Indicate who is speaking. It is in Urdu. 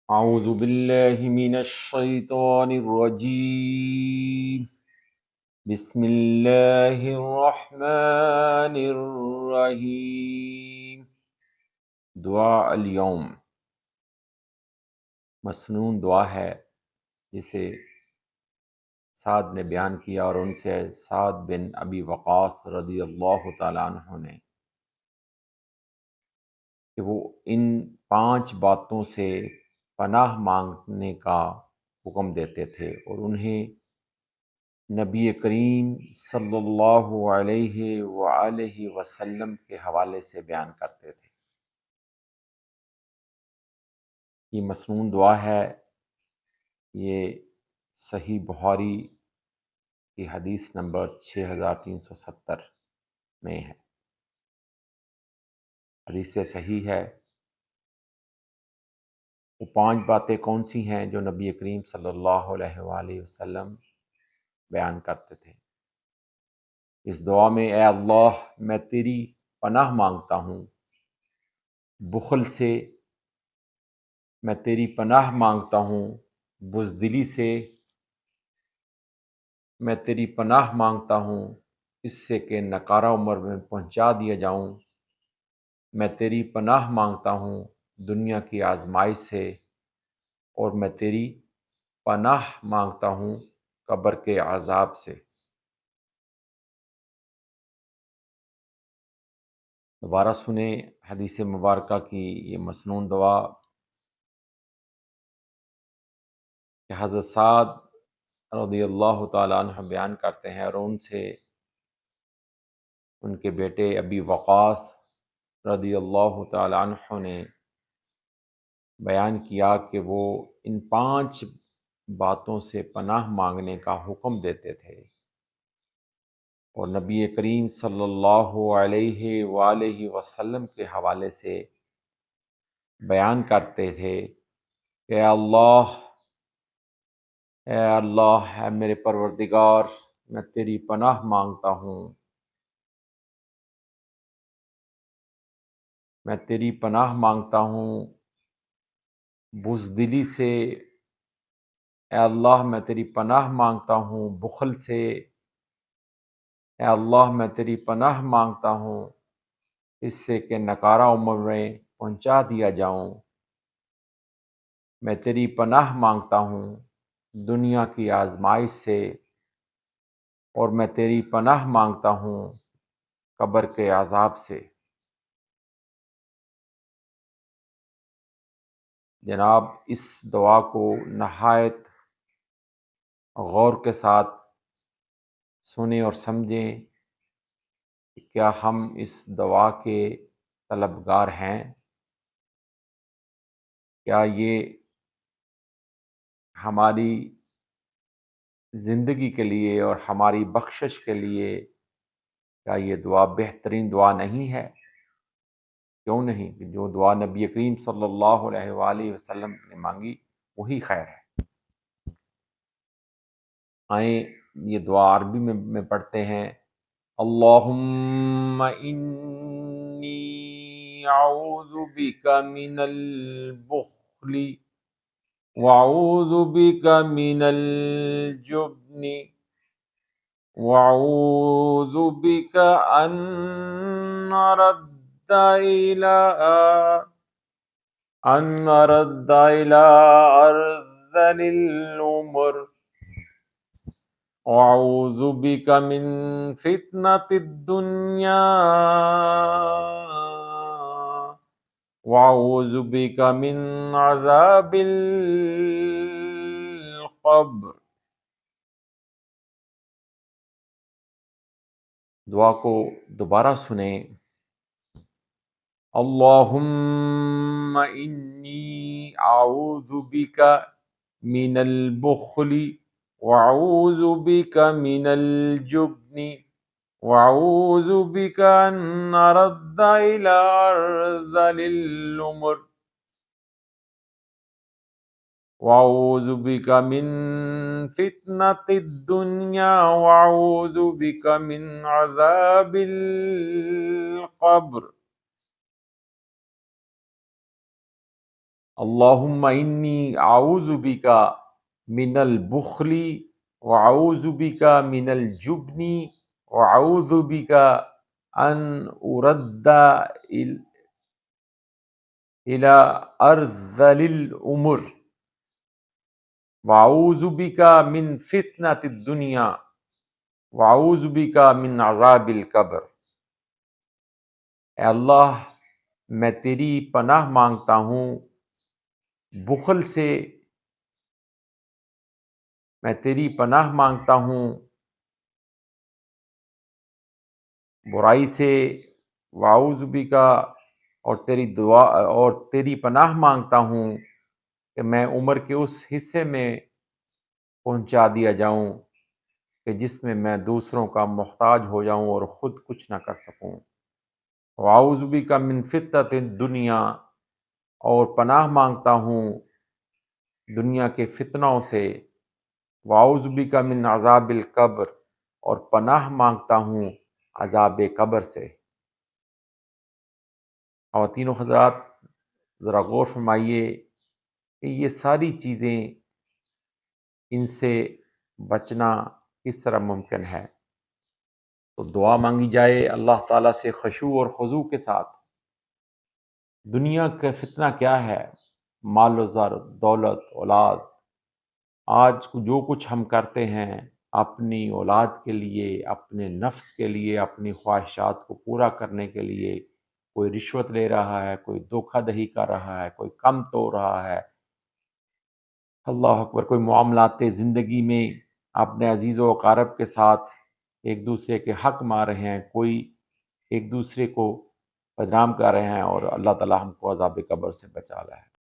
Speaker 1: اعوذ باللہ من الشیطان الرجیم بسم اللہ الرحمن الرحیم۔ دعا اليوم مسنون دعا ہے جسے سعد نے بیان کیا، اور ان سے سعد بن ابی وقاص رضی اللہ تعالیٰ عنہ نے کہ وہ ان 5 باتوں سے پناہ مانگنے کا حکم دیتے تھے، اور انہیں نبی کریم صلی اللہ علیہ وآلہ وسلم کے حوالے سے بیان کرتے تھے۔ یہ مسنون دعا ہے، یہ صحیح بخاری کی حدیث نمبر 6370 میں ہے، حدیث سے صحیح ہے۔ وہ 5 باتیں کون سی ہیں جو نبی کریم صلی اللہ علیہ وآلہ وسلم بیان کرتے تھے؟ اس دعا میں: اے اللہ، میں تیری پناہ مانگتا ہوں بخل سے، میں تیری پناہ مانگتا ہوں بزدلی سے، میں تیری پناہ مانگتا ہوں اس سے کہ نکارہ عمر میں پہنچا دیا جاؤں، میں تیری پناہ مانگتا ہوں دنیا کی آزمائش سے، اور میں تیری پناہ مانگتا ہوں قبر کے عذاب سے۔ دوبارہ سنیں حدیث مبارکہ کی یہ مسنون دعا کہ حضرت سعد رضی اللہ تعالیٰ عنہ بیان کرتے ہیں، اور ان سے ان کے بیٹے ابی وقاص رضی اللہ تعالیٰ عنہ نے بیان کیا کہ وہ ان 5 باتوں سے پناہ مانگنے کا حکم دیتے تھے، اور نبی کریم صلی اللہ علیہ وآلہ وسلم کے حوالے سے بیان کرتے تھے کہ اے اللہ، اے میرے پروردگار، میں تیری پناہ مانگتا ہوں، میں تیری پناہ مانگتا ہوں بزدلی سے، اے اللہ میں تیری پناہ مانگتا ہوں بخل سے، اے اللہ میں تیری پناہ مانگتا ہوں اس سے کہ نکارہ عمر میں پہنچا دیا جاؤں، میں تیری پناہ مانگتا ہوں دنیا کی آزمائش سے، اور میں تیری پناہ مانگتا ہوں قبر کے عذاب سے۔ جناب، اس دعا کو نہایت غور کے ساتھ سنیں اور سمجھیں کہ کیا ہم اس دعا کے طلبگار ہیں؟ کیا یہ ہماری زندگی کے لیے اور ہماری بخشش کے لیے کیا یہ دعا بہترین دعا نہیں ہے؟ کیوں نہیں؟ کہ جو دعا نبی کریم صلی اللہ علیہ وآلہ وسلم نے مانگی وہی خیر ہے۔ آئیں یہ دعا عربی میں پڑھتے ہیں۔ اللہم انی اعوذ بک من البخل واعوذ بک من الجبن واعوذ بک ان ارد الى ارذل العمر واعوذ بک من فتنة الدنیا واعوذ بک من عذاب القبر۔ دعا کو دوبارہ سنیں۔ اللہم انی اعوذ بک من البخل واعوذ بک من الجبن واعوذ بک ان ارد الى ارذل العمر واعوذ بک من فتنة الدنیا واعوذ بک من عذاب القبر۔ اللہم انی اعوذ بک من البخل واعوذ بک من الجبن واعوذ بک ان ارد الى ارذل الامور واعوذ بک من فتنۃ الدنیا واعوذ بک من عذاب القبر۔ اے اللہ، میں تیری پناہ مانگتا ہوں بخل سے، میں تیری پناہ مانگتا ہوں برائی سے، واعوذ بکا، اور تیری دعا اور تیری پناہ مانگتا ہوں کہ میں عمر کے اس حصے میں پہنچا دیا جاؤں کہ جس میں دوسروں کا محتاج ہو جاؤں اور خود کچھ نہ کر سکوں۔ واعوذ بکا من فتنۃ الدنیا، اور پناہ مانگتا ہوں دنیا کے فتنوں سے۔ واعوذ بکا من عذاب القبر، اور پناہ مانگتا ہوں عذاب قبر سے۔ خواتین و حضرات، ذرا غور فرمائیے کہ یہ ساری چیزیں، ان سے بچنا کس طرح ممکن ہے؟ تو دعا مانگی جائے اللہ تعالیٰ سے خشوع اور خضوع کے ساتھ۔ دنیا کا فتنہ کیا ہے؟ مال و زر، دولت، اولاد۔ آج جو کچھ ہم کرتے ہیں اپنی اولاد کے لیے، اپنے نفس کے لیے، اپنی خواہشات کو پورا کرنے کے لیے، کوئی رشوت لے رہا ہے، کوئی دھوکہ دہی کر رہا ہے، کوئی کم توڑ رہا ہے، اللہ اکبر، کوئی معاملات زندگی میں اپنے عزیز و اقارب کے ساتھ ایک دوسرے کے حق مار رہے ہیں، کوئی ایک دوسرے کو بدنام کر رہے ہیں، اور اللہ تعالیٰ ہم کو عذاب قبر سے بچا لائے۔